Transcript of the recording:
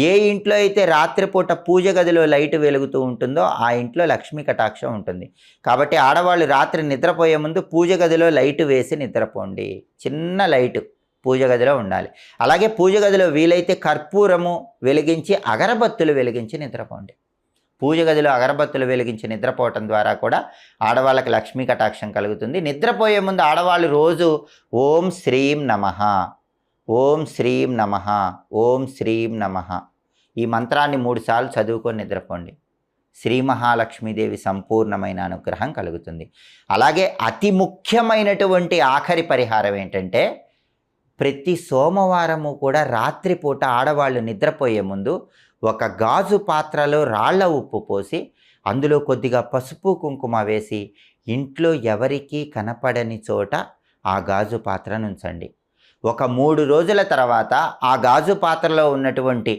ఏ ఇంట్లో అయితే రాత్రిపూట పూజ గదిలో లైట్ వెలుగుతూ ఉంటుందో ఆ ఇంట్లో లక్ష్మీ కటాక్షం ఉంటుంది. కాబట్టి ఆడవాళ్ళు రాత్రి నిద్రపోయే ముందు పూజ గదిలో లైట్ వేసి నిద్రపోండి. చిన్న లైటు పూజ గదిలో ఉండాలి. అలాగే పూజ గదిలో వీలైతే కర్పూరము వెలిగించి అగరబత్తులు వెలిగించి నిద్రపోండి. పూజ గదిలో అగరబత్తులు వెలిగించి నిద్రపోవటం ద్వారా కూడా ఆడవాళ్ళకి లక్ష్మీ కటాక్షం కలుగుతుంది. నిద్రపోయే ముందు ఆడవాళ్ళు రోజు ఓం శ్రీం నమః, ఓం శ్రీం నమః, ఓం శ్రీం నమః ఈ మంత్రాన్ని 3 సార్లు చదువుకొని నిద్రపోండి. శ్రీ మహాలక్ష్మీదేవి సంపూర్ణమైన అనుగ్రహం కలుగుతుంది. అలాగే అతి ముఖ్యమైనటువంటి ఆఖరి పరిహారం ఏంటంటే, ప్రతి సోమవారము కూడా రాత్రిపూట ఆడవాళ్ళు నిద్రపోయే ముందు ఒక గాజు పాత్రలో రాళ్ల ఉప్పు పోసి అందులో కొద్దిగా పసుపు కుంకుమ వేసి ఇంట్లో ఎవరికీ కనపడని చోట ఆ గాజు పాత్రను ఉంచండి. ఒక 3 రోజుల తర్వాత ఆ గాజు పాత్రలో ఉన్నటువంటి